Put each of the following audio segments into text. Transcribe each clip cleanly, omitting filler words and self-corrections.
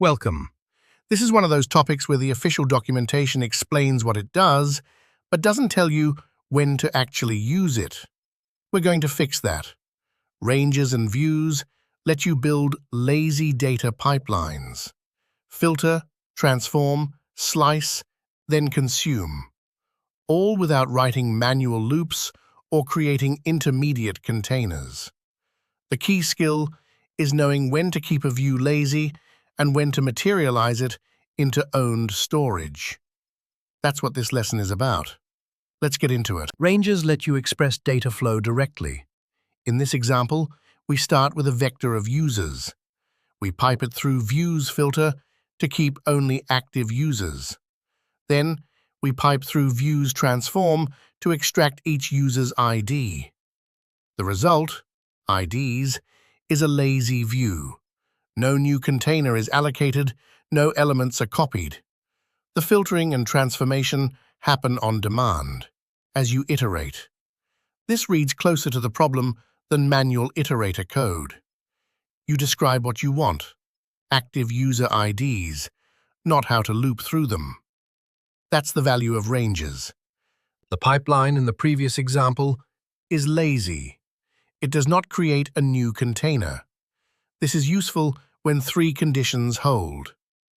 Welcome. This is one of those topics where the official documentation explains what it does, but doesn't tell you when to actually use it. We're going to fix that. Ranges and views let you build lazy data pipelines. Filter, transform, slice, then consume. All without writing manual loops or creating intermediate containers. The key skill is knowing when to keep a view lazy and when to materialize it into owned storage. That's what this lesson is about. Let's get into it. Ranges let you express data flow directly. In this example, we start with a vector of users. We pipe it through views filter to keep only active users. Then, we pipe through views transform to extract each user's ID. The result, IDs, is a lazy view. No new container is allocated, no elements are copied. The filtering and transformation happen on demand, as you iterate. This reads closer to the problem than manual iterator code. You describe what you want, active user IDs, not how to loop through them. That's the value of ranges. The pipeline in the previous example is lazy. It does not create a new container. This is useful when three conditions hold.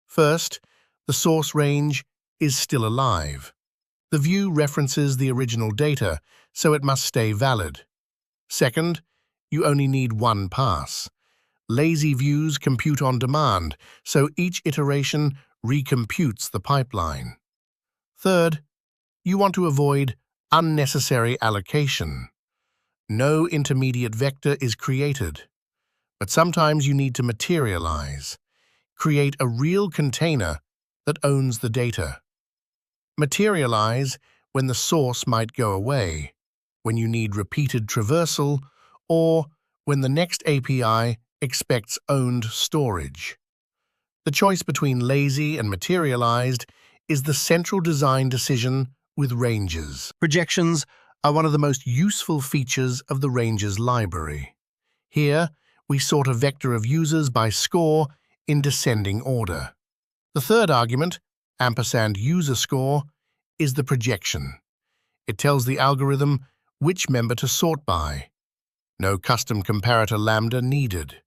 First, the source range is still alive. The view references the original data, so it must stay valid. Second, you only need one pass. Lazy views compute on demand, so each iteration recomputes the pipeline. Third, you want to avoid unnecessary allocation. No intermediate vector is created. But sometimes you need to materialize, create a real container that owns the data. Materialize when the source might go away, when you need repeated traversal, or when the next API expects owned storage. The choice between lazy and materialized is the central design decision with ranges. Projections are one of the most useful features of the ranges library. Here, we sort a vector of users by score in descending order. The third argument, ampersand user score, is the projection. It tells the algorithm which member to sort by. No custom comparator lambda needed.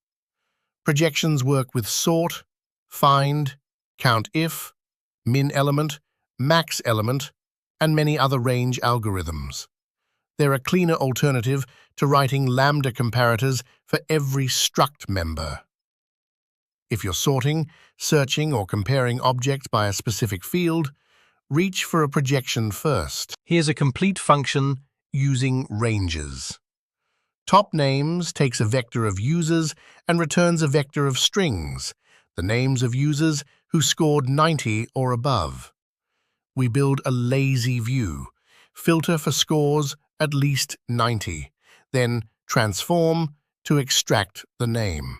Projections work with sort, find, count if, min element, max element, and many other range algorithms. They're a cleaner alternative to writing lambda comparators for every struct member. If you're sorting, searching, or comparing objects by a specific field, reach for a projection first. Here's a complete function using ranges. Top names takes a vector of users and returns a vector of strings, the names of users who scored 90 or above. We build a lazy view, filter for scores at least 90, then transform to extract the name.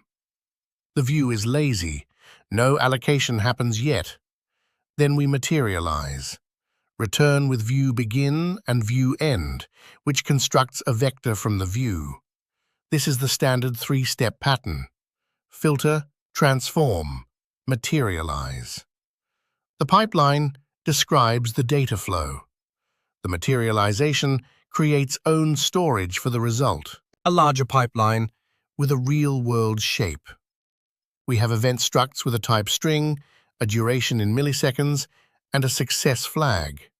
The view is lazy, no allocation happens yet. Then we materialize. Return with view begin and view end, which constructs a vector from the view. This is the standard three-step pattern. Filter, transform, materialize. The pipeline describes the data flow. The materialization creates own storage for the result, a larger pipeline with a real-world shape. We have event structs with a type string, a duration in milliseconds, and a success flag.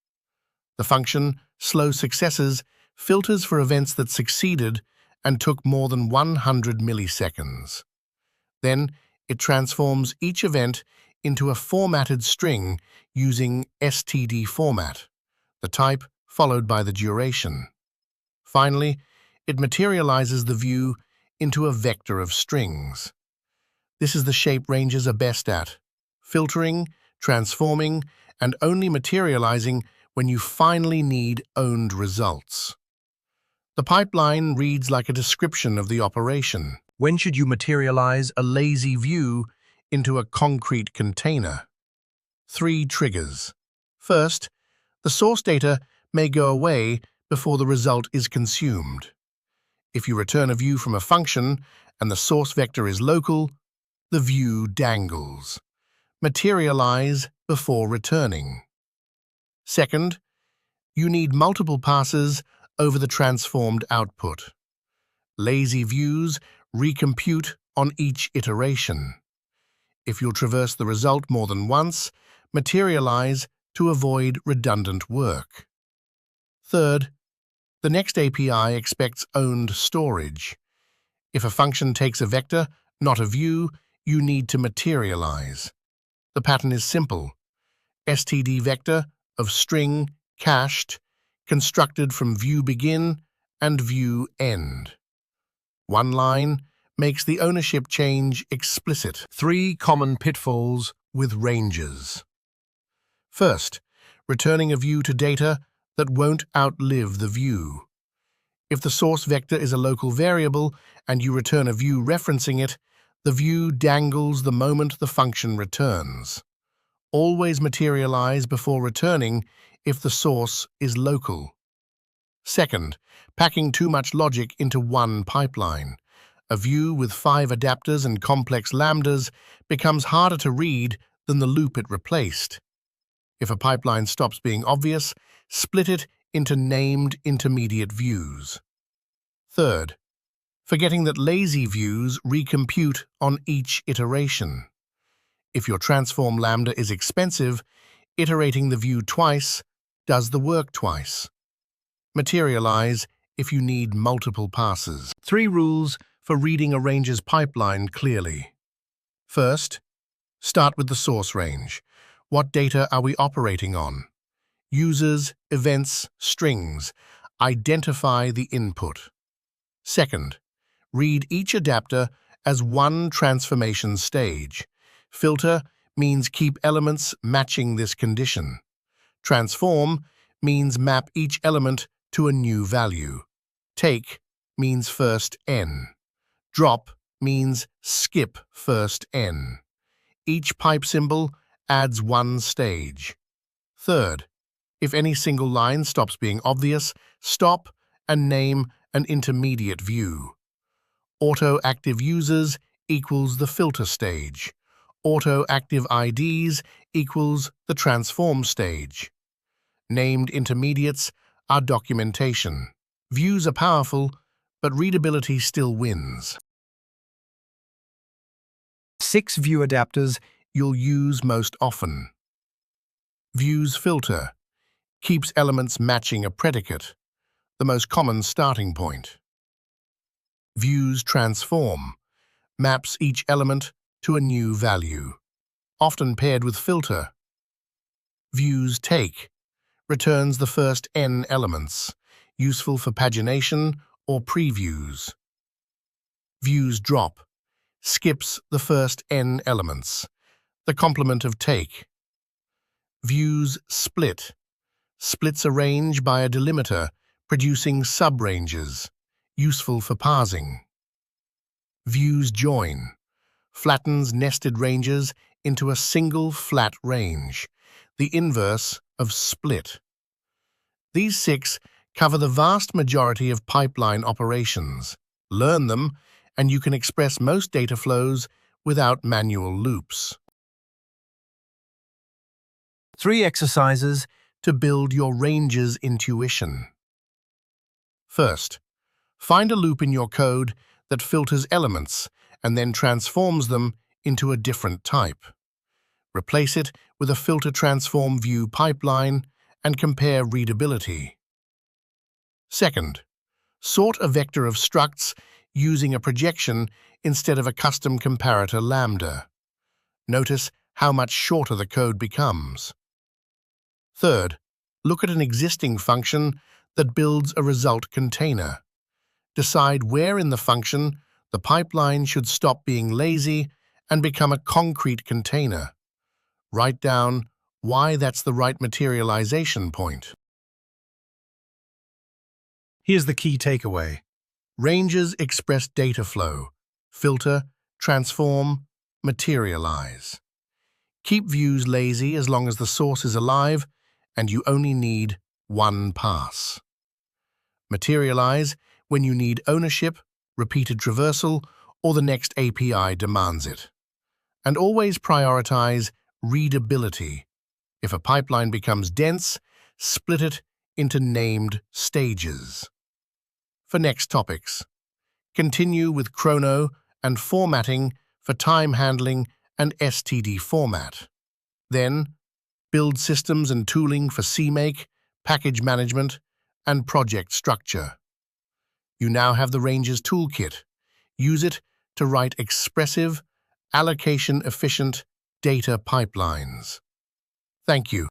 The function slow successes filters for events that succeeded and took more than 100 milliseconds. Then it transforms each event into a formatted string using std format, the type followed by the duration. Finally, it materializes the view into a vector of strings. This is the shape ranges are best at, filtering, transforming, and only materializing when you finally need owned results. The pipeline reads like a description of the operation. When should you materialize a lazy view into a concrete container? 3 triggers. First, the source data may go away before the result is consumed. If you return a view from a function and the source vector is local, the view dangles. Materialize before returning. Second, you need multiple passes over the transformed output. Lazy views recompute on each iteration. If you'll traverse the result more than once, materialize to avoid redundant work. Third, the next API expects owned storage. If a function takes a vector, not a view, you need to materialize. The pattern is simple. std vector of string cached, constructed from view begin and view end. One line makes the ownership change explicit. 3 common pitfalls with ranges. First, returning a view to data that won't outlive the view. If the source vector is a local variable and you return a view referencing it, the view dangles the moment the function returns. Always materialize before returning if the source is local. Second, packing too much logic into one pipeline. A view with 5 adapters and complex lambdas becomes harder to read than the loop it replaced. If a pipeline stops being obvious, split it into named intermediate views. Third, forgetting that lazy views recompute on each iteration. If your transform lambda is expensive, iterating the view twice does the work twice. Materialize if you need multiple passes. 3 rules for reading a range's pipeline clearly. First, start with the source range. What data are we operating on? Users, events, strings. Identify the input. Second, read each adapter as one transformation stage. Filter means keep elements matching this condition. Transform means map each element to a new value. Take means first n. Drop means skip first n. Each pipe symbol adds one stage. Third, if any single line stops being obvious, stop and name an intermediate view. Auto-active users equals the filter stage. Auto-active IDs equals the transform stage. Named intermediates are documentation. Views are powerful, but readability still wins. 6 view adapters you'll use most often. Views filter keeps elements matching a predicate, the most common starting point. Views transform maps each element to a new value, often paired with filter. Views take returns the first n elements, useful for pagination or previews. Views drop skips the first n elements, the complement of take. Views split splits a range by a delimiter, producing subranges, useful for parsing. Views join flattens nested ranges into a single flat range, the inverse of split. These 6 cover the vast majority of pipeline operations. Learn them, and you can express most data flows without manual loops. 3 exercises to build your range's intuition. First, find a loop in your code that filters elements and then transforms them into a different type. Replace it with a filter transform view pipeline and compare readability. Second, sort a vector of structs using a projection instead of a custom comparator lambda. Notice how much shorter the code becomes. Third, look at an existing function that builds a result container. Decide where in the function the pipeline should stop being lazy and become a concrete container. Write down why that's the right materialization point. Here's the key takeaway. Ranges express data flow. Filter, transform, materialize. Keep views lazy as long as the source is alive, and you only need one pass. Materialize when you need ownership, repeated traversal, or the next API demands it. And always prioritize readability. If a pipeline becomes dense, split it into named stages. For next topics, continue with chrono and formatting for time handling and STD format. Then, build systems and tooling for CMake, package management, and project structure. You now have the Ranges toolkit. Use it to write expressive, allocation-efficient data pipelines. Thank you.